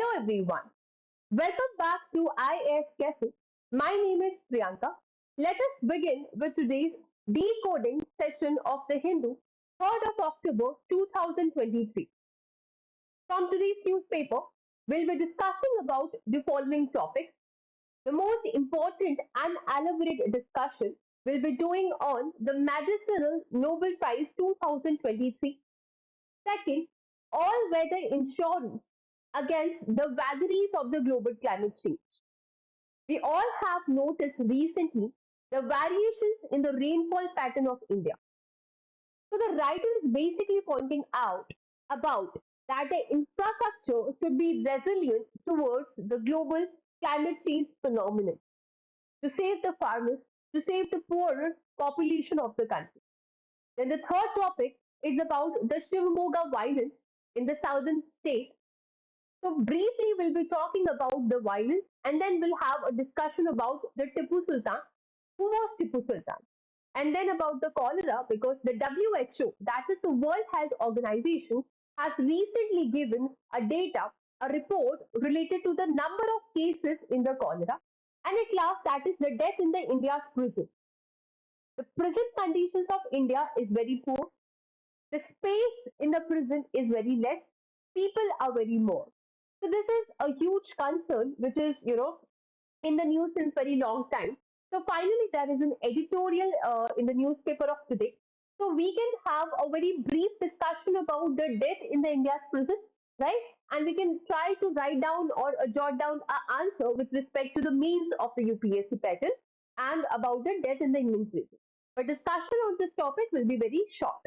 Hello everyone. Welcome back to IAS Cafe. My name is Priyanka. Let us begin with today's decoding session of the Hindu, 3rd of October 2023. From today's newspaper, we'll be discussing about the following topics. The most important and elaborate discussion will be doing on the Medicinal Nobel Prize 2023. Second, all-weather insurance against the vagaries of the global climate change. We all have noticed recently the variations in the rainfall pattern of India. So the writer is basically pointing out about that the infrastructure should be resilient towards the global climate change phenomenon to save the farmers, to save the poorer population of the country. Then the third topic is about the Shivamogga violence in the southern state. So briefly, we'll be talking about the violence, and then we'll have a discussion about the Tipu Sultan. Who was Tipu Sultan? And then about the cholera, because the WHO, that is the World Health Organization, has recently given a data, a report related to the number of cases in the cholera. And at last, that is the death in the India's prison. The prison conditions of India is very poor. The space in the prison is very less. People are very more. So this is a huge concern, which is in the news since very long time. So finally, there is an editorial in the newspaper of today. So we can have a very brief discussion about the death in the India's prison, right? And we can try to write down or jot down an answer with respect to the means of the UPSC pattern and about the death in the Indian prison. But discussion on this topic will be very short.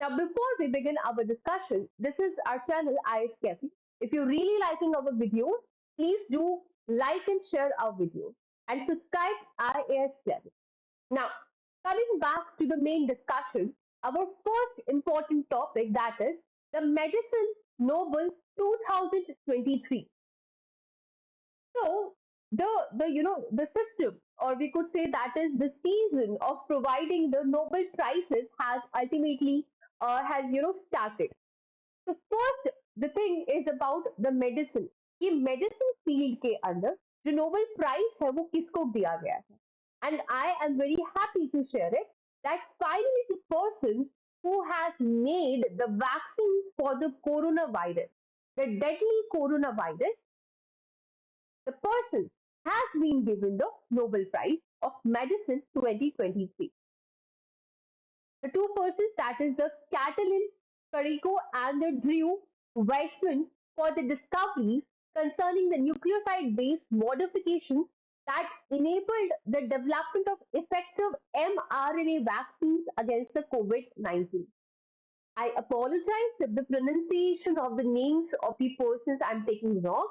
Now, before we begin our discussion, this is our channel IS Cafe. If you're really liking our videos, please do like and share our videos and subscribe IAS Cafe. Now, coming back to the main discussion, our first important topic, that is the Medicine Nobel 2023. So the system, or we could say that is the season of providing the Nobel prizes has ultimately has started. So first, the thing is about the medicine. कि medicine field के अंदर जो Nobel prize है वो किसको दिया गया है and I am very happy to share it that finally the persons who has made the vaccines for the coronavirus, the deadly coronavirus, the person has been given the Nobel Prize of Medicine 2023. The two persons, that is the Catalin Carico and the Drew Weissman, for the discoveries concerning the nucleoside-based modifications that enabled the development of effective mRNA vaccines against the COVID-19. I apologize if the pronunciation of the names of the persons I'm taking wrong,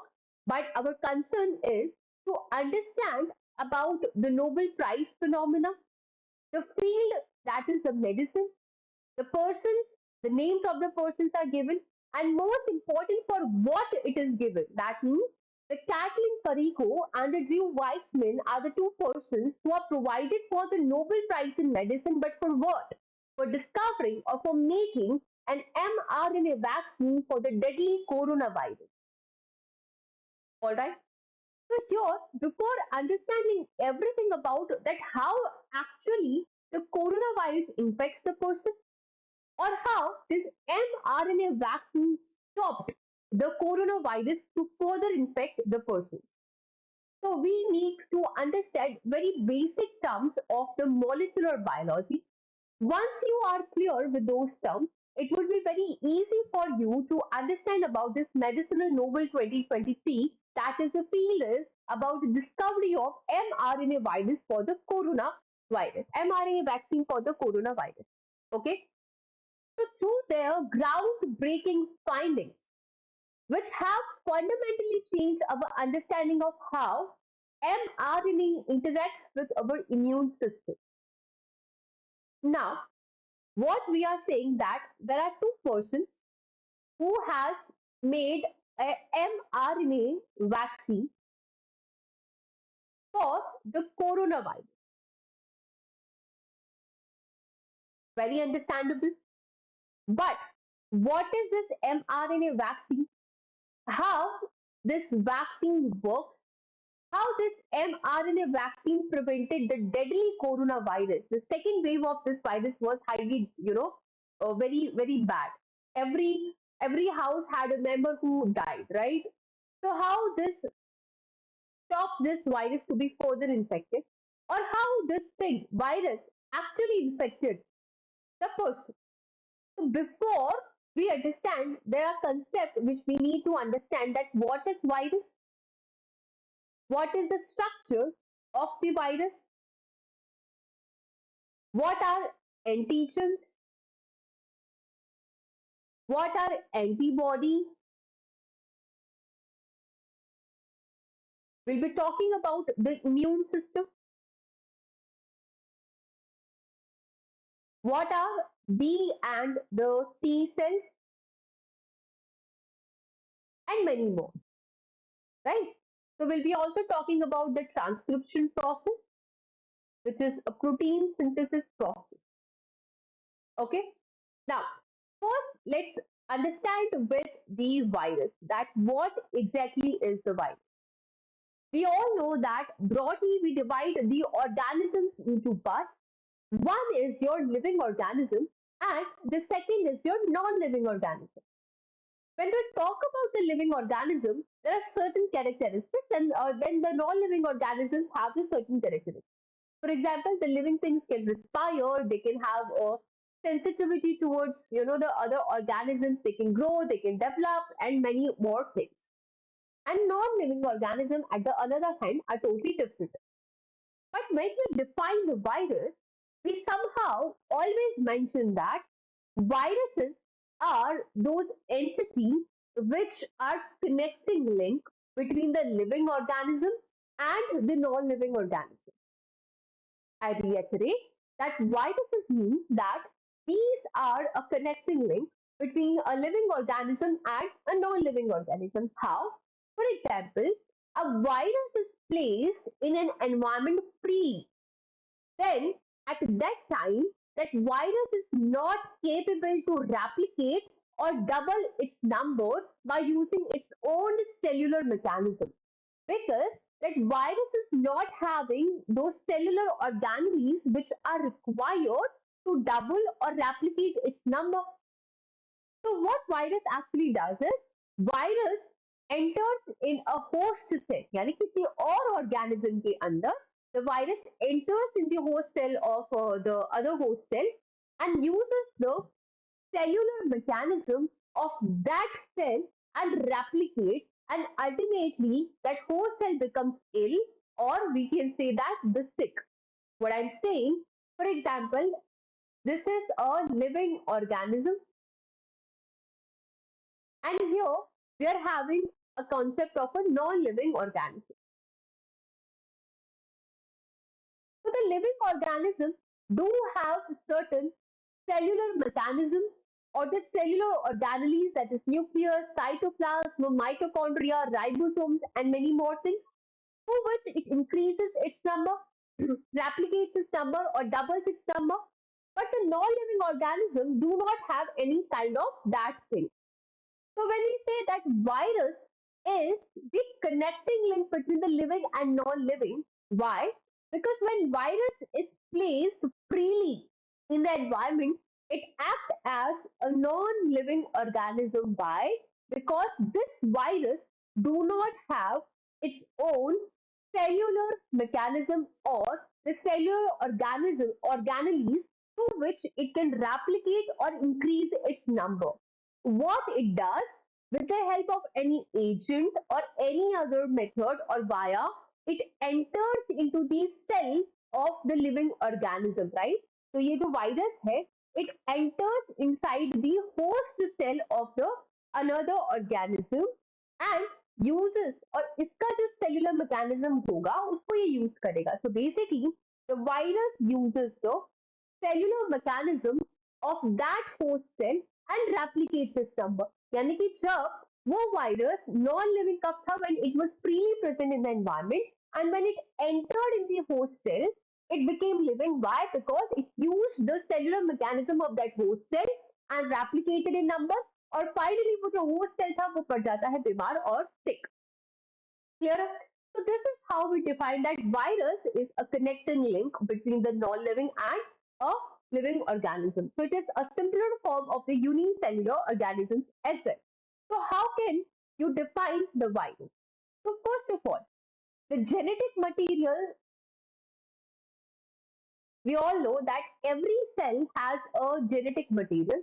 but our concern is to understand about the Nobel Prize phenomena, the field, that is the medicine, the persons, the names of the persons are given, and most important for what it is given. That means the Kathleen Carico and the Drew Weissman are the two persons who are provided for the Nobel Prize in Medicine, but for what? For discovering or for making an mRNA vaccine for the deadly coronavirus. Alright? So here, before understanding everything about that, how actually the coronavirus infects the person, or how this mRNA vaccine stopped the coronavirus to further infect the person. So we need to understand very basic terms of the molecular biology. Once you are clear with those terms, it would be very easy for you to understand about this medicinal Nobel 2023, that is the field is about the discovery of mRNA virus for the coronavirus, mRNA vaccine for the coronavirus. Okay. So through their groundbreaking findings, which have fundamentally changed our understanding of how mRNA interacts with our immune system. Now, what we are saying that there are two persons who has made a mRNA vaccine for the coronavirus. Very understandable. But what is this mRNA vaccine? How this vaccine works, how this mRNA vaccine prevented the deadly coronavirus. The second wave of this virus was highly, very, very bad. Every house had a member who died, right? So how this stopped this virus to be further infected, or how this thing, virus, actually infected the person. So before we understand, there are concepts which we need to understand that what is virus, what is the structure of the virus, what are antigens, what are antibodies. We'll be talking about the immune system, what are B and the T cells, and many more, right? So we'll be also talking about the transcription process, which is a protein synthesis process. Okay. Now, first, let's understand with the virus that what exactly is the virus. We all know that broadly we divide the organisms into parts. One is your living organism, and the second is your non-living organism. When we talk about the living organism, there are certain characteristics, and then the non-living organisms have the certain characteristics. For example, the living things can respire, they can have a sensitivity towards the other organisms, they can grow, they can develop, and many more things. And non-living organisms, at the other hand, are totally different. But when we define the virus, we somehow always mention that viruses are those entities which are connecting link between the living organism and the non-living organism. I reiterate that viruses means that these are a connecting link between a living organism and a non-living organism. How? For example, a virus is placed in an environment free, then at that time that virus is not capable to replicate or double its number by using its own cellular mechanism, because that virus is not having those cellular organelles which are required to double or replicate its number. So what virus actually does is virus enters in a host cell, यानी किसी और organism के अंदर the virus enters in the host cell of the other host cell and uses the cellular mechanism of that cell and replicate, and ultimately that host cell becomes ill, or we can say that the sick. What I'm saying, for example, this is a living organism, and here we are having a concept of a non-living organism. So the living organisms do have certain cellular mechanisms or the cellular organelles, that is nucleus, cytoplasm, mitochondria, ribosomes, and many more things, through which it increases its number, replicates its number, or doubles its number. But the non-living organism do not have any kind of that thing. So when we say that virus is the connecting link between the living and non-living, why? Because when virus is placed freely in the environment, it acts as a non-living organism. Why? Because this virus do not have its own cellular mechanism or the cellular organism organelles through which it can replicate or increase its number. What it does, with the help of any agent or any other method or via, it enters into the cell of the living organism, right? तो ये जो virus है, it enters inside the host cell of the another organism and uses, और इसका जो cellular mechanism होगा उसको ये use करेगा. So basically the virus uses the cellular mechanism of that host cell and replicates its number. यानी कि जब वो virus non-living कब था, when it was freely present in the environment, and when it entered in the host cell, it became living. Why? Because it used the cellular mechanism of that host cell and replicated in number, और finally वो जो host cell था वो पड़ जाता है बीमार और sick. Clear? So this is how we define that virus is a connecting link between the non-living and a living organism. So it is a simpler form of the unicellular organisms as well. So how can you define the virus? So first of all, the genetic material, we all know that every cell has a genetic material.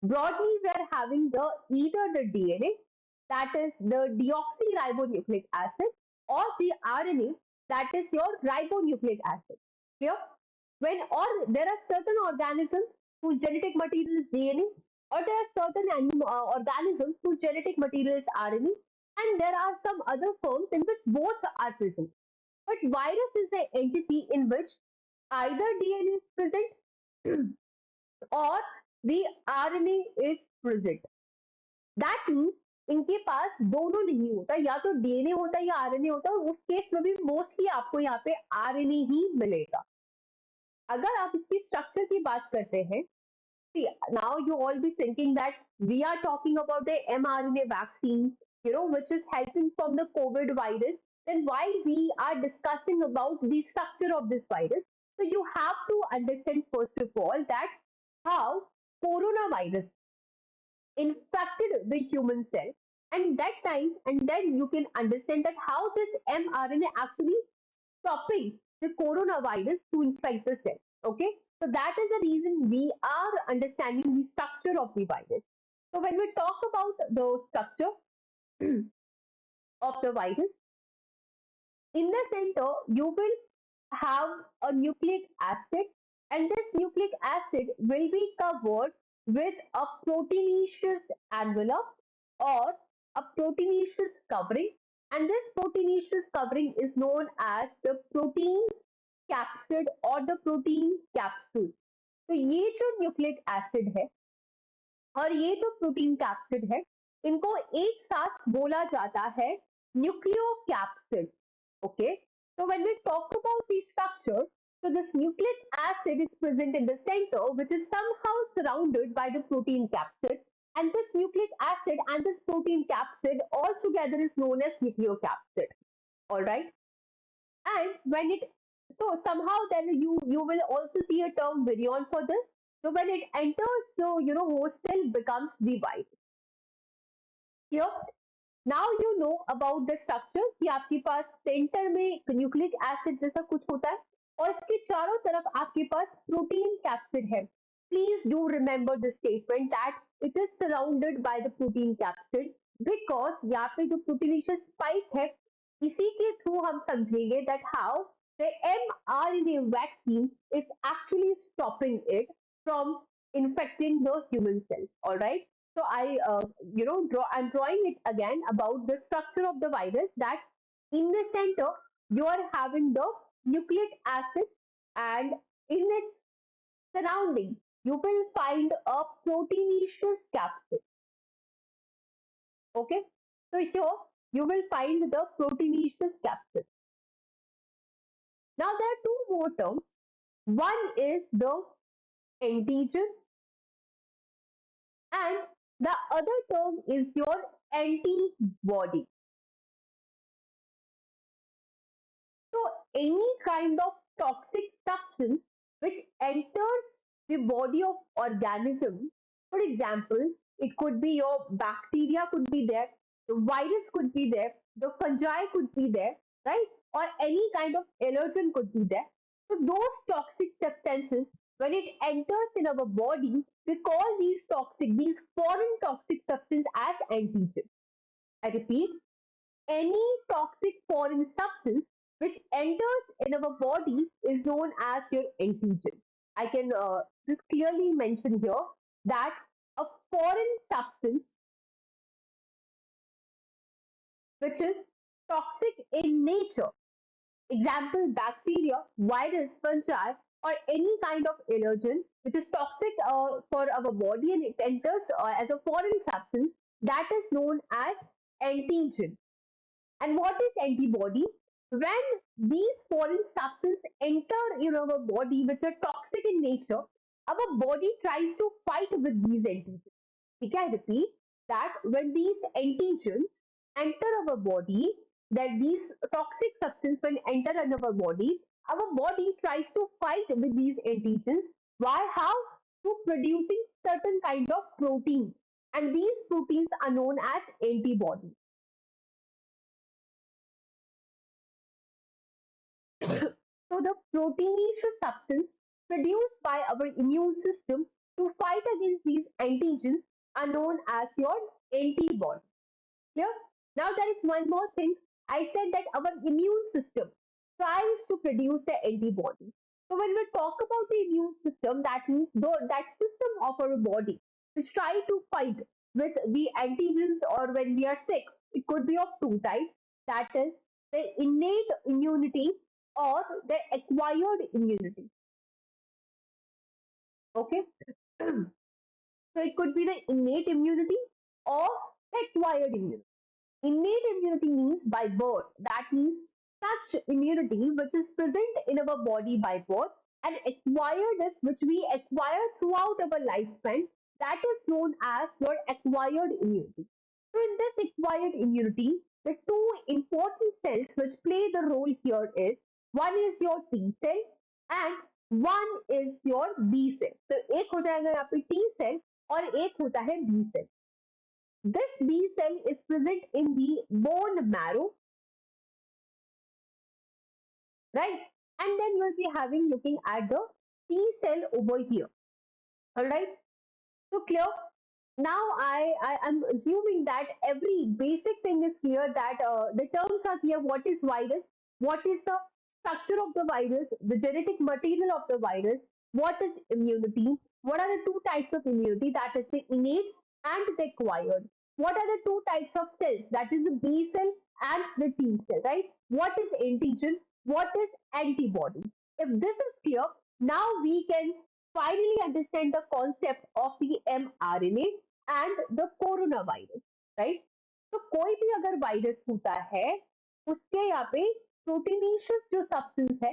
Broadly, we are having the either the DNA, that is the deoxyribonucleic acid, or the RNA, that is your ribonucleic acid. Clear? When or there are certain organisms whose genetic material is DNA, or there are certain organisms whose genetic material is RNA, and there are some other forms in which both are present. But virus is the entity in which either DNA is present और the RNA is present. That means इनके पास दोनों नहीं होता, या तो DNA होता है या आरएनए होता है, उस केस में भी मोस्टली आपको यहाँ पे आरएनए ही मिलेगा. अगर आप इसकी स्ट्रक्चर की बात करते हैं, see, now you all be thinking that we are talking about the mRNA vaccine, which is helping from the COVID virus. Then why we are discussing about the structure of this virus? So you have to understand first of all that how coronavirus infected the human cell, and that time, and then you can understand that how this mRNA actually stopping the coronavirus to infect the cell. Okay, so that is the reason we are understanding the structure of the virus. So when we talk about the structure of the virus, in the center you will have a nucleic acid, and this nucleic acid will be covered with a proteinaceous envelope or a proteinaceous covering, and this proteinaceous covering is known as the protein capsid और the protein capsule. तो ये जो nucleic acid है और ये जो protein capsid है, इनको एक साथ बोला जाता है nucleocapsid. Okay, so when we talk about the structure, so this nucleic acid is present in the center, which is somehow surrounded by the protein capsid, and this nucleic acid and this protein capsid all together is known as nucleocapsid. All right, and when it, so somehow then you will also see a term virion for this. So when it enters the host cell becomes the white. Here, now you know about the structure कि आपके पास centre में nucleic acid जैसा कुछ होता है और इसके चारों तरफ आपके पास प्रोटीन कैप्सिड है. Please do remember the statement that it is surrounded by the protein capsid, because यहाँ पे जो प्रोटीनेशियस स्पाइक है, इसी के थ्रू हम समझेंगे that how the mRNA vaccine is actually stopping it from infecting the human cells. All right, so I'm drawing it again about the structure of the virus, that in the center you are having the nucleic acid, and in its surrounding you will find a proteinaceous capsid. Okay, so here you will find the proteinaceous capsid. Now there are two more terms. One is the antigen, and the other term is your antibody. So any kind of toxic substance which enters the body of organism, for example, it could be your bacteria could be there, the virus could be there, the fungi could be there, right? Or any kind of allergen could be there. So those toxic substances, when it enters in our body, we call these foreign toxic substances as antigen. I repeat, any toxic foreign substance which enters in our body is known as your antigen. I can just clearly mention here that a foreign substance which is toxic in nature, example bacteria, virus, fungi, or any kind of allergen which is toxic for our body and it enters as a foreign substance, that is known as antigen. And what is antibody? When these foreign substances enter in our body, which are toxic in nature, our body tries to fight with these antigens. Okay, I repeat. that when these antigens enter our body, that these toxic substance when enter in our body tries to fight with these antigens. Why? How? Through producing certain kind of proteins, and these proteins are known as antibodies. So the proteinaceous substance produced by our immune system to fight against these antigens are known as your antibody. Clear? Now there is one more thing. I said that our immune system tries to produce the antibody. So when we talk about the immune system, that means that system of our body which try to fight with the antigens or when we are sick. It could be of two types. That is the innate immunity or the acquired immunity. Okay. So it could be the innate immunity or the acquired immunity. Innate immunity means by birth. That means such immunity which is present in our body by birth, and acquired is which we acquire throughout our lifespan. That is known as your acquired immunity. So in this acquired immunity, the two important cells which play the role here is one is your T cell and one is your B cell. तो एक हो जाएगा यहाँ पे T cell और एक होता है B cell. This B cell is present in the bone marrow, right? And then you'll be having looking at the T cell over here. All right. So clear. Now I am assuming that every basic thing is clear. That the terms are clear. What is virus? What is the structure of the virus? The genetic material of the virus? What is immunity? What are the two types of immunity? That is the innate and the acquired. What are the two types of cells? That is the B cell and the T cell, right? What is antigen? What is antibody? If this is clear, now we can finally understand the concept of the mRNA and the coronavirus, right? तो कोई भी अगर virus होता है उसके यहाँ पे proteinaceous जो सब्सटेंस है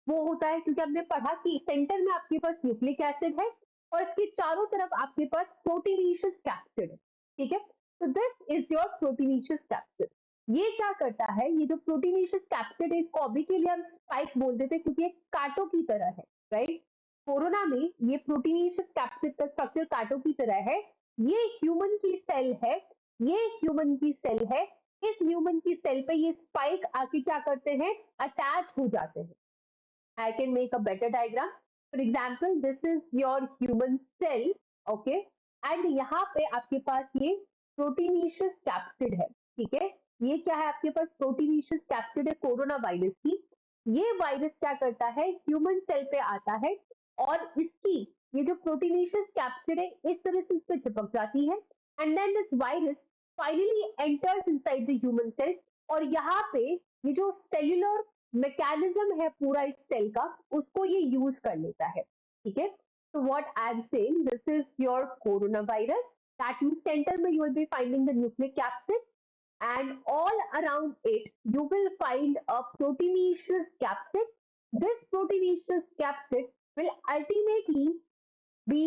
वो होता है, क्योंकि हमने पढ़ा कि सेंटर में आपके पास न्यूक्लिक एसिड है और इसके चारों तरफ आपके पास प्रोटीनेशियस कैप्सिड है. ठीक है. तो this is your proteinaceous capsid. ये क्या करता है, ये जो प्रोटीनेशियस कैप्सिड है इसको अभी के लिए हम स्पाइक बोल देते हैं क्योंकि ये कांटों की तरह है, राइट. कोरोना में ये प्रोटीनेशियस कैप्सिड का स्ट्रक्चर कांटों की तरह है. ये ह्यूमन की सेल है, ये ह्यूमन की सेल है. इस ह्यूमन की सेल पे ये स्पाइक आके क्या करते हैं, अटैच हो जाते हैं. I can make a better diagram. For example, this is your human cell, okay? And यहाँ पे आपके पास ये प्रोटीनेशियस कैप्सिड है, ठीक है. ये क्या है, आपके पास प्रोटीनेशियस कैप्सिड है कोरोना वायरस की. ये वायरस क्या करता है, ह्यूमन सेल पे आता है और इसकी ये जो प्रोटीनेशियस कैप्सिड है इस तरह से इस पे चिपक जाती है. And then this virus finally enters inside the human cell और यहाँ पे ये जो सेल्यूलर मैकेनिज्म है पूरा इस सेल का उसको ये यूज कर लेता है. ठीक है. तो what I am saying, this is your corona virus. That means centre में you will be finding the nucleic capsid and all around it you will find a proteinaceous capsid. This proteinaceous capsid will ultimately be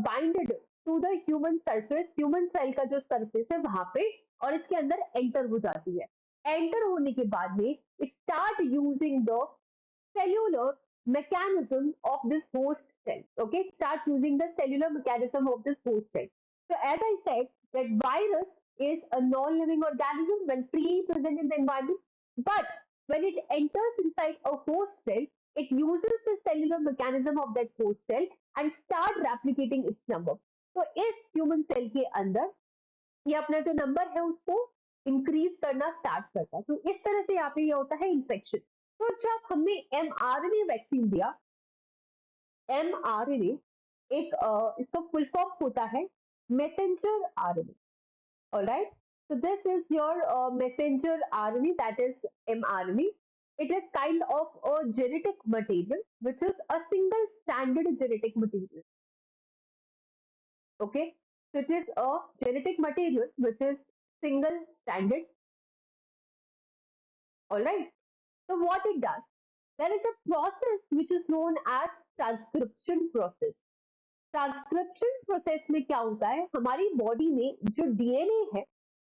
binded to the human surface. Human cell का जो surface है वहां पे और इसके अंदर enter हो जाती है. Enter होने के बाद में it start using the cellular mechanism of this host cell. Okay, start using the cellular mechanism of this host cell. So as I said, that virus is a non-living organism when freely present in the environment, but when it enters inside a host cell, it uses the cellular mechanism of that host cell and start replicating its number. तो इस human cell के अंदर ये अपना जो number है उसको increase करना स्टार्ट करता है. तो इस तरह से यहाँ पे ये होता है इन्फेक्शन. तो जब हमने एमआरएनए वैक्सीन दिया, एमआरएनए एक इसका फुल फॉर्म होता है messenger RNA. Alright. So this is your messenger RNA, that is mRNA. It is kind of a genetic material which is a single stranded genetic material. Okay, so it is a genetic material which is single stranded. All right. So what it does, there is a process which is known as transcription process. Transcription process में क्या होता है, हमारी body में जो DNA है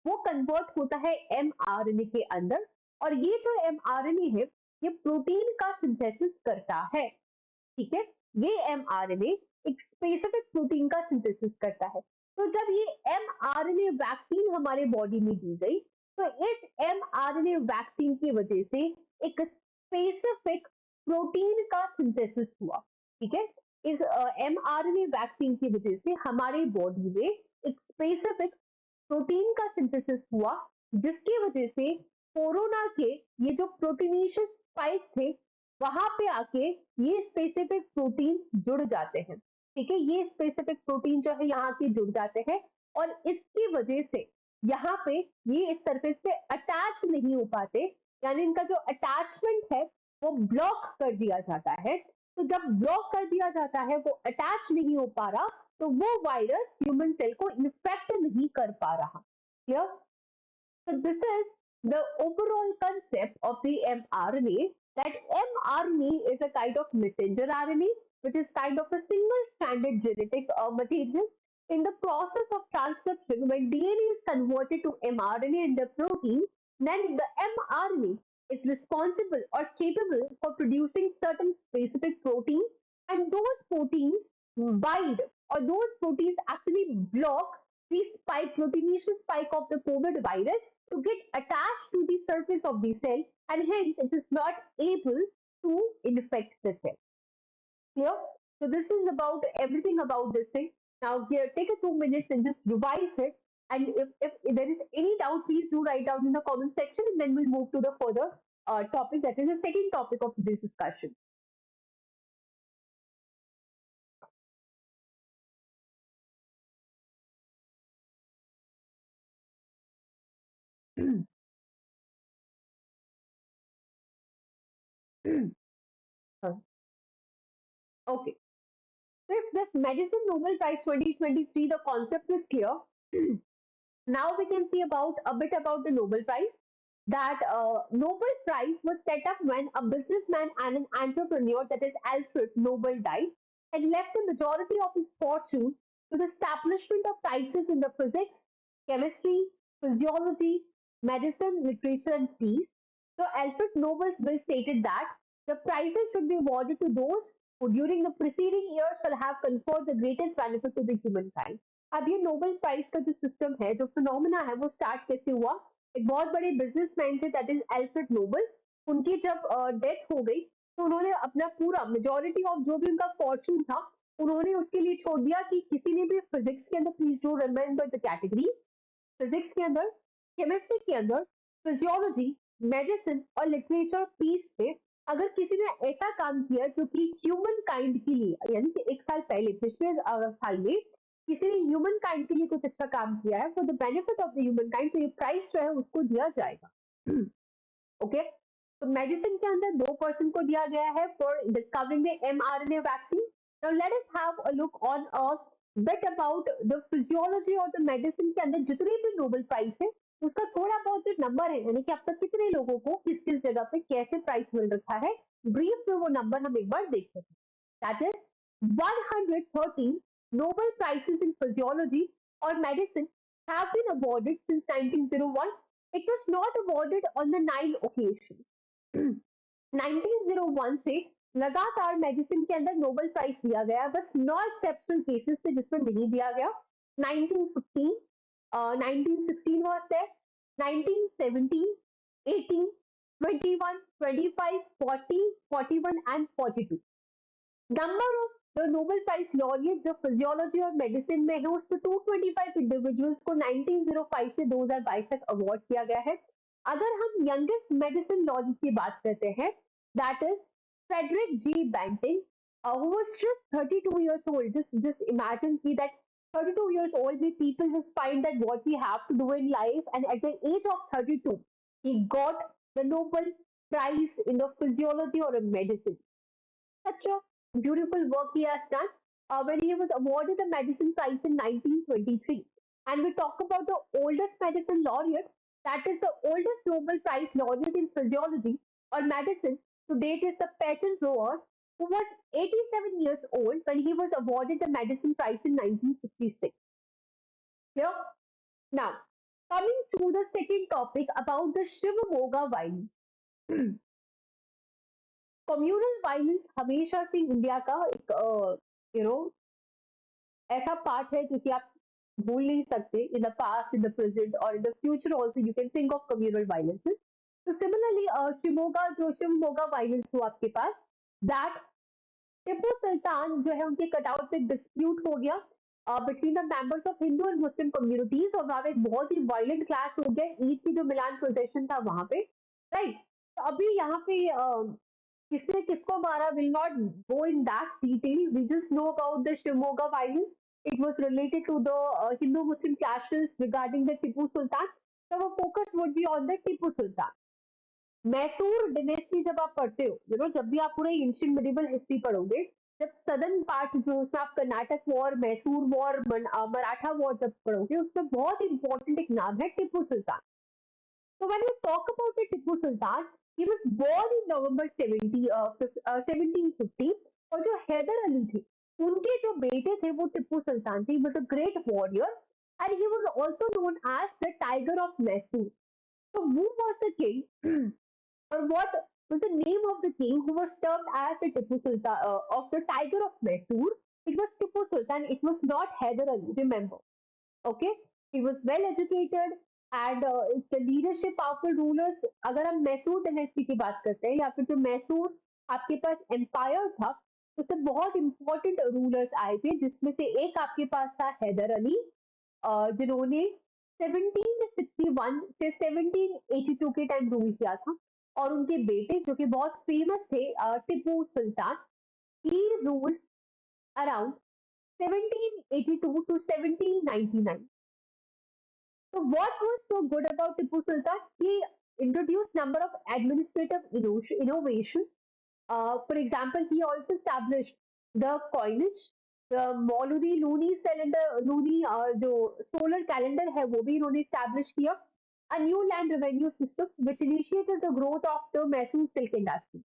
वो convert होता है एमआरएनए के अंदर, और ये जो एमआरएनए है ये प्रोटीन का सिंथेसिस करता है। ठीक है, ये एमआरएनए एक स्पेसिफिक प्रोटीन का सिंथेसिस करता है। तो जब ये एमआरएनए वैक्सीन हमारे बॉडी में दी गई, तो इस एमआरएनए वैक्सीन की वजह से एक स्पेसिफिक प्रोटीन का सिंथेसिस हुआ। ठीक है, इस एमआरएनए वैक्सीन की वजह से हमारे बॉडी में एक स्पेसिफिक प्रोटीन का सिंथेसिस हुआ, जिसकी वजह से कोरोना के ये जो प्रोटीनेशियस स्पाइक थे वहां पे आके ये स्पेसिफिक प्रोटीन जुड़ जाते हैं। ठीक है, ये स्पेसिफिक प्रोटीन जो है यहाँ के जुड़ जाते हैं, और इसकी वजह से यहाँ पे ये इस सरफेस पे अटैच नहीं हो पाते, यानी इनका जो अटैचमेंट है वो ब्लॉक कर दिया जाता है। तो जब ब्लॉक कर दिया जाता है, वो अटैच नहीं हो पा रहा, तो वो वायरस ह्यूमन सेल को इन्फेक्ट नहीं कर पा रहा। Clear? So this is the overall concept of the mRNA, that mRNA is a kind of messenger RNA, which is kind of a single stranded genetic material. In the process of transcription, when DNA is converted to mRNA in the protein, then the mRNA is responsible or capable for producing certain specific proteins, and those proteins bind, or those proteins actually block the spike, proteinaceous spike of the COVID virus to get attached to the surface of the cell, and hence it is not able to infect the cell. Clear? So this is about everything about this thing. Now here, take a 2 minutes and just revise it. And if there is any doubt, please do write down in the comment section, and then we'll move to the further topic, that is the second topic of this discussion. Okay. So if this Medicine Nobel Prize 2023, the concept is clear. Now we can see about a bit about the Nobel Prize. That Nobel Prize was set up when a businessman and an entrepreneur, that is Alfred Nobel, died and left the majority of his fortune to the establishment of prizes in the physics, chemistry, physiology, medicine, literature, and peace. So Alfred Nobel's will stated that the prizes should be awarded to those who during the preceding year shall have conferred the greatest benefit to the humankind. अब ये Nobel prize का जो system है, जो phenomena है, वो start कैसे हुआ? एक बहुत बड़े बिजनेसमैन थे, दैट इज एल्फ्रेड नोबल। उनकी जब डेथ हो गई, तो उन्होंने अपना पूरा मेजोरिटी ऑफ जो भी उनका फॉर्चून था, उन्होंने उसके लिए छोड़ दिया कि किसी ने भी फिजिक्स के अंदर, please do remember the categories, physics के अंदर, केमिस्ट्री के अंदर, फिजियोलॉजी, मेडिसिन और लिटरेचर पीस पे अगर किसी ने ऐसा काम किया जो कि ह्यूमन काइंड के लिए, यानी कि एक साल पहले, पिछले साल में किसी ने ह्यूमन काइंड के लिए कुछ अच्छा काम किया है, for the benefit of the human kind, तो ये प्राइस जो है उसको दिया जाएगा। ओके, तो मेडिसिन के अंदर 2% को दिया गया है for discovering the mRNA vaccine. Now let us have a look on a bit about the physiology और द मेडिसिन के अंदर जितने भी नोबेल प्राइज है, उसका थोड़ा बहुत जो नंबर है, यानी कि अब तक कितने लोगों को किस किस जगह पे कैसे प्राइज मिल रखा है, ब्रीफ में वो नंबर हम एक बार देख सकते हैं। That is 113 Nobel Prizes in Physiology or Medicine have been awarded since 1901. It was not awarded on the 9 occasions. 1901 से लगातार मेडिसिन के अंदर नोबेल प्राइज दिया गया, बस 9 एक्सेप्शनल केसेस थे जिसमें नहीं दिया गया। 1915, 1916 was there, 1917, 18, 21, 25, 40, 41 and 42. Number of the Nobel prize laureate जो फिजियोलॉजी और मेडिसिन में है, उसमें 225 इंडिविजुअल्स को 1905 से 2022 तक अवार्ड किया गया है। अगर हम यंगेस्ट मेडिसिन लॉरियट की बात करते हैं, that is Frederick G Banting, who was just 32 years old. Just imagine that 32 years old, we people just find that what we have to do in life, and at the age of 32, he got the Nobel Prize in the physiology or in medicine. Such a beautiful work he has done when he was awarded the Medicine Prize in 1923. And we talk about the oldest medicine laureate, that is the oldest Nobel Prize laureate in physiology or medicine to date is the patent Roas. who was 87 years old when he was awarded the Medicine Prize in 1966. Yeah. Now, coming to the second topic about the Shivamogga violence. Communal violence हमेशा से India का एक you know ऐसा part है जो कि आप भूल नहीं सकते in the past in the present और in the future also you can think of communal violences तो सिमिलरली शिवमोगा जो शिवमोगा वायलेंस हुआ आपके पास दैट टिप्पू सुल्तान जो है उनके कटआउट पे डिस्प्यूट हो गया between the members of Hindu and Muslim communities और वहां पे एक बहुत ही वायलेंट क्लैश हो गया ईद की जो मिलान प्रोसेशन था वहां पे राइट तो अभी यहाँ पे किसने किसको मारा will not go in that detail we just know about the Shivamogga violence it was related to the Hindu-Muslim clashes regarding the Tipu Sultan. So our focus would be on the Tipu Sultan. Mysore dynasty जब आप पढ़ते हो जब भी आप पूरे ancient medieval history पढ़ोगे जब सदर्न पार्ट जो उसमें आप Karnataka war Mysore war Maratha war जब पढ़ोगे उसमें बहुत इंपॉर्टेंट एक नाम है टिप्पू सुल्तान So when we talk about the Tipu Sultan, he was born in November 1750 और जो हैदर अली थे उनके जो बेटे थे वो टिप्पू सुल्तान थे. He was a great warrior and he was also known as the Tiger of Mysore. So who was the king or what was the name of the king who was termed as the Tipu Sultan of the Tiger of Mysore? It was Tipu Sultan. It was not Hyder Ali. Remember. Okay, he was well educated and the leadership powerful rulers. अगर हम Mysore dynasty की बात करते हैं या फिर जो मैसूर आपके पास एम्पायर था उससे बहुत इंपॉर्टेंट रूलर्स आए थे जिसमें से एक आपके पास था हैदर अली जिन्होंने 1761 से 1782 के टाइम रूल किया था और उनके बेटे जो कि बहुत फेमस थे टिप्पू सुल्तान ही rule around 1782 to 1799. So what was so good about Tipu Sultan? He introduced number of administrative innovations. For example, he also established the coinage, the Mauludi Luni calendar, Luni जो solar calendar है वो भी इन्होंने establish किया. A new land revenue system which initiated the growth of the Mysore silk industry.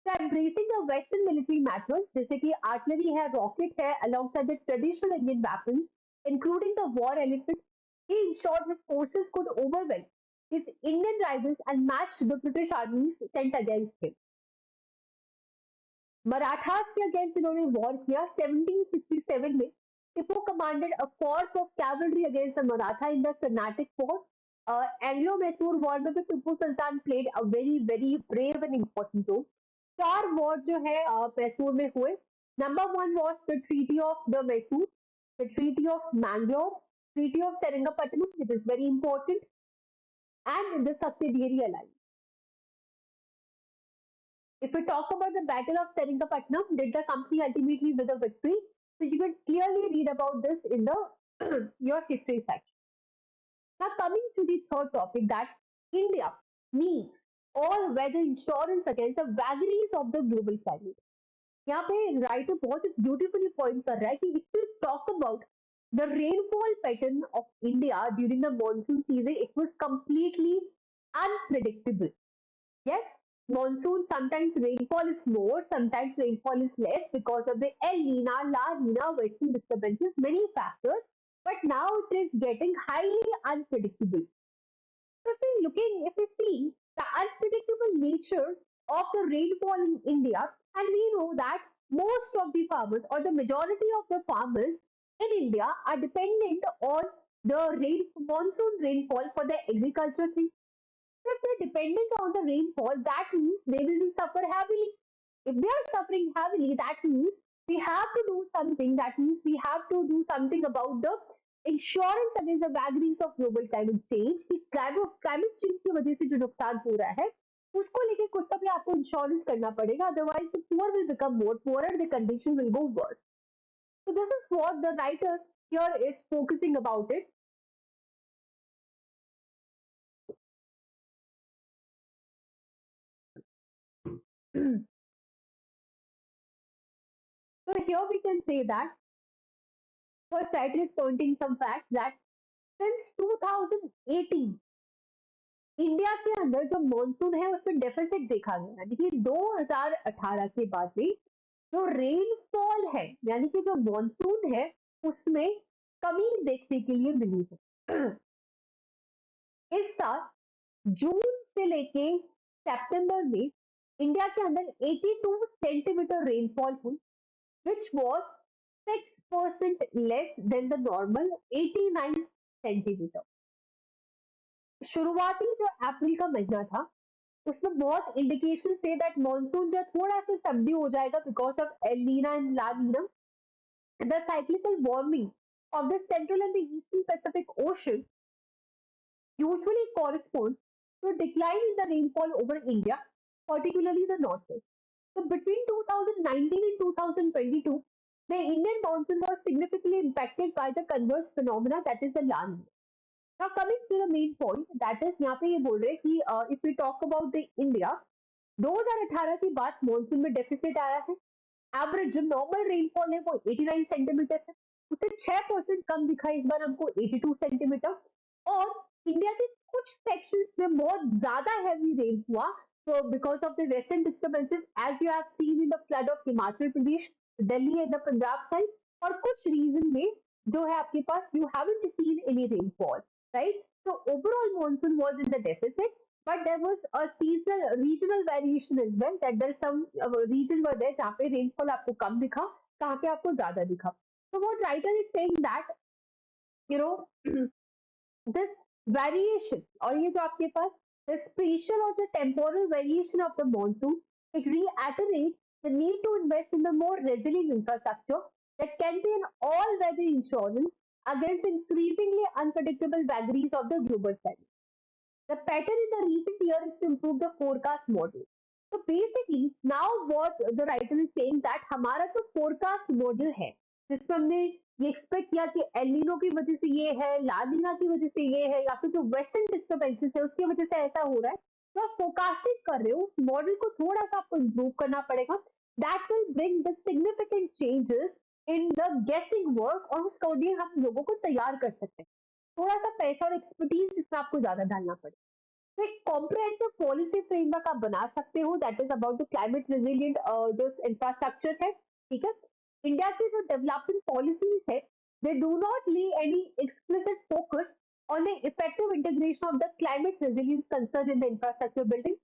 So embracing the Western military methods जैसे कि artillery है, rocket है, alongside the traditional Indian weapons, including the war elephant, he ensured his forces could overwhelm his Indian rivals and match the British armies sent against him. Marathas के against इन्होंने war किया 1767 में Tipu commanded a force of cavalry against the Maratha in the Carnatic war Anglo Mysore war में भी Tipu Sultan played a very very brave and important role चार war जो है मैसूर में हुए number one was the treaty of the Mysore the treaty of Mangalore treaty of Seringapatam it is very important and the subsidiary alliance. If we talk about the Battle of Seringapatam, did the company ultimately win a victory? So you can clearly read about this in the your history section. Now coming to the third topic that India needs all-weather insurance against the vagaries of the global climate. यहाँ पे writer बहुत beautifully point कर रहा है कि if we talk about the rainfall pattern of India during the monsoon season, it was completely unpredictable. Yes, monsoon sometimes rainfall is more, sometimes rainfall is less because of the El Nina, La Nina, western disturbances, many factors. But now it is getting highly unpredictable. So if we see the unpredictable nature of the rainfall in India, and we know that most of the farmers or the majority of the farmers in India are dependent on the monsoon rainfall for their agriculture thing. So if they're dependent on the rainfall, that means they will be suffer heavily. If they are suffering heavily, that means we have to do something. That means we have to do something about the insurance against the vagaries of global climate change. कि climate change की वजह से जो नुकसान हो रहा है उसको लेके कुछ तो भी आपको इंश्योरेंस करना पड़ेगा otherwise the poor will become more poor and the condition will go worse. So this is what the writer here is focusing about it. So here we can say that first writer is pointing some facts that since 2018 India के अंदर जो monsoon है उसमें deficit देखा गया यानी कि 2018 के बाद में जो रेनफॉल है यानी कि जो मॉनसून है उसमें कमी देखने के लिए मिली है। इस साल जून से लेके सितंबर में इंडिया के अंदर 82 सेंटीमीटर रेनफॉल हुई, which was 6% less than the normal 89 centimetre. शुरुआती जो अप्रैल का महीना था उसमें बहुत इंडिकेशन थे दैट मॉनसून जो थोड़ा सा सबड्यू हो जाएगा because of El Nino and La Nina. The cyclical warming of the central and the eastern Pacific Ocean usually corresponds to a decline in the rainfall over India, particularly the northwest. So between 2019 and 2022, the Indian monsoon was significantly impacted by the converse phenomena that is the La Nina. Now coming to the main point, that is यहाँ पे ये बोल रहे हैं कि if we talk about the India, 2018 के बाद monsoon में डेफिसिट आया है। एवरेज जो नॉर्मल रेनफॉल है वो 89 सेंटीमीटर है, उससे 6% कम दिखा इस बार हमको 82 सेंटीमीटर। और इंडिया के कुछ सेक्शंस में बहुत ज्यादा हैवी रेन हुआ, so because of the western disturbances as you have seen in the flood of Himachal Pradesh, Delhi and the Punjab side, और कुछ रीजन में जो है आपके पास you haven't seen any rainfall, right? So overall monsoon was in the deficit, but there was a seasonal regional variation as well, that there some region were there जहाँ पे rainfall आपको कम दिखा, कहाँ पे आपको ज्यादा दिखा। So what writer is saying that you know this variation, और ये जो आपके पास the spatial or the temporal variation of the monsoon, it reiterates the need to invest in the more resilient infrastructure that can be an all-weather insurance against increasingly unpredictable vagaries of the global climate. The pattern in the recent year is to improve the forecast model. So basically, now what the writer is saying that हमारा जो forecast model है, जिसमें हमने ये expect किया कि एलिनो की वजह से ये है, लानिना की वजह से ये है, या फिर जो वेस्टर्न डिस्टर्बेंसेस है उसकी वजह से ऐसा हो रहा है, तो आप फोरकास्टिंग कर रहे हो, उस मॉडल को थोड़ा सा आपको इम्प्रूव करना पड़ेगा। That will bring the significant changes in the गेसिंग वर्क, और उस अकॉर्डिंग हम लोगों को तैयार कर सकते हैं। थोड़ा सा पैसा और एक्सपर्टीज इसमें आपको ज्यादा डालना पड़ेगा। तो एक कॉम्प्रिहेंसिव पॉलिसी फ्रेमवर्क आप बना सकते हो, that is about the climate resilient जो इंफ्रास्ट्रक्चर है, ठीक है। इंडिया की जो डेवलपमेंट पॉलिसीज है, they do not lay any explicit focus on the effective integration of the climate resilience concerns in the infrastructure building,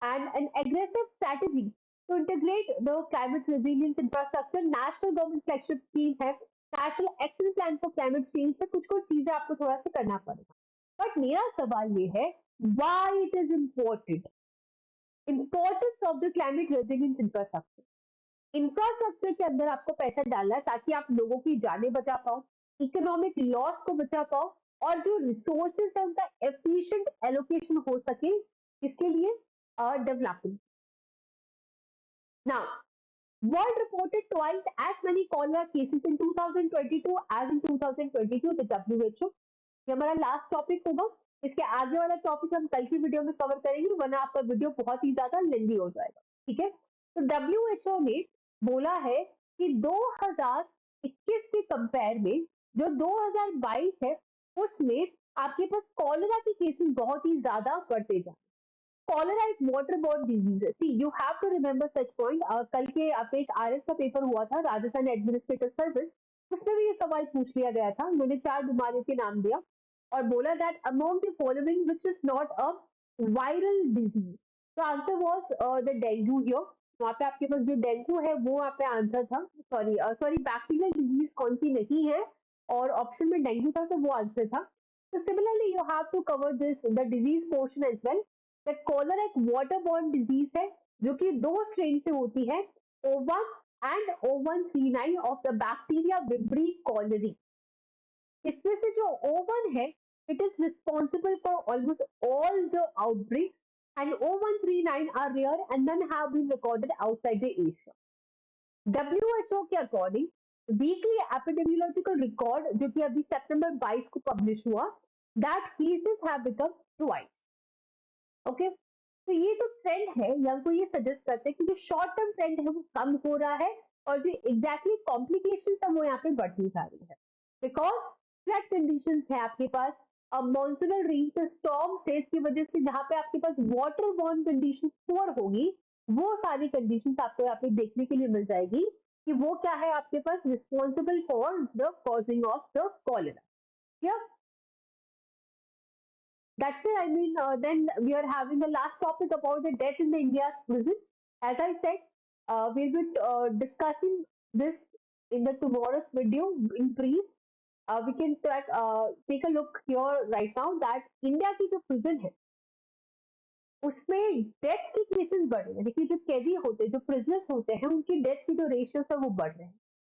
and an aggressive strategy to integrate the climate resilience infrastructure। national government flagship scheme है, national action plan for climate change है, कुछ कुछ चीजें आपको थोड़ा सा करना पड़ेगा। बट मेरा सवाल ये है, why it is important, importance of the climate resilience infrastructure। Infrastructure के अंदर आपको पैसा डालना है ताकि आप लोगों की जानें बचा पाओ, इकोनॉमिक लॉस को बचा पाओ, और जो रिसोर्सेज है उनका एफिशिएंट एलोकेशन हो सके, इसके लिए development. Now world reported twice as many cholera cases in 2022 as in 2022 with WHO। ये हमारा लास्ट टॉपिक होगा, इसके आगे वाला टॉपिक हम कल की वीडियो में कवर करेंगे, वरना आपका वीडियो बहुत ही ज्यादा लेंदी हो जाएगा, ठीक है। तो WHO ने बोला है कि 2021 के कंपेयर में जो 2022 है उसमें आपके पास कॉलेरा के केसेस बहुत ही ज्यादा बढ़ते जा। कॉलेरा एक वाटर बॉर्न डिजीज है। See you have to remember such point. कल के आप एक आरएस का पेपर हुआ था, राजस्थान एडमिनिस्ट्रेटिव सर्विस, उसमें भी ये सवाल पूछ लिया गया था। उन्होंने 4 बीमारियों के नाम दिया और बोला that among the following which is not a viral disease. तो answer was the dengue here. वहां पे आपके पास जो डेंगू है वो वहां पे आंसर था। सॉरी बैक्टीरियल डिजीज कौन सी नहीं है, और ऑप्शन में डेंगू था तो वो आंसर था। तो similarly you have to cover this the disease portion as well. That cholera एक वाटर बॉर्न डिजीज है जो कि 2 स्ट्रेन से होती है, O1 and O139 of the bacteria vibrio cholerae. इसमें से जो O1 है, it is responsible for almost all the outbreaks, and O139 are rare and none have been recorded outside the Asia। WHO के according weekly epidemiological record जो कि अभी सितंबर 22 को publish हुआ, that cases have become twice. Okay, तो ये जो trend है ये हमको ये सजेस्ट करते हैं कि जो शॉर्ट टर्म ट्रेंड है वो कम हो रहा है, और जो एग्जैक्टली कॉम्प्लिकेशन है वो यहाँ पे बढ़ती जा रही है, बिकॉज फ्लड कंडीशंस है आपके पास, अब मॉनसूनल रेन से स्टॉर्म से, इसकी वजह से जहाँ पे आपके पास वाटर बॉर्न कंडीशंस पुअर होगी, वो सारी कंडीशंस आपको यहाँ पे देखने के लिए मिल जाएगी कि वो क्या है आपके पास responsible for the causing of the cholera. Yeah, that's it. I mean, then we are having the last topic about the death in the India's prison. As I said, we'll be discussing this in the tomorrow's video in brief. We can take a look here right now that India की जो prison है उसमें death के cases बढ़ रहे हैं. देखिए जो कैदी होते हैं, जो प्रिजनर्स होते हैं, उनकी डेथ की जो रेशियोस है वो बढ़ रहे हैं.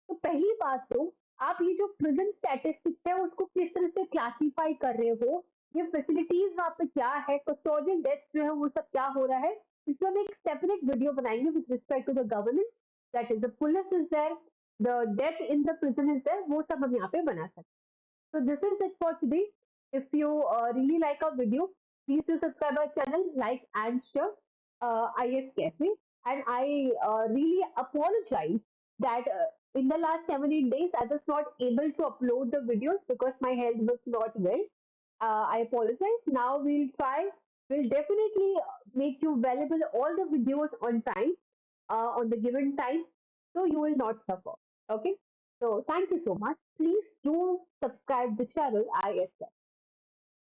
तो पहली बात तो आप ये जो प्रिजन स्टैटिस्टिक्स है उसको किस तरह से क्लासीफाई कर रहे हो, ये फैसिलिटीज वहाँ पे क्या है, कस्टोडियल डेथ जो है वो सब क्या हो रहा है, इसमें हम एक सेपरेट वीडियो बनाएंगे with respect to the governance, that is the police is there, the death in the prison is there, वो सब हम यहाँ पे बना सकते हैं. So this is it for today. If you really like our video, please do subscribe our channel, like and share IS Cafe. And I really apologize that in the last 7 8 days I was not able to upload the videos because my health was not well. I apologize. Now we'll try. We'll definitely make you available all the videos on time, on the given time, so you will not suffer. Okay. So thank you so much. Please do subscribe the channel ISF.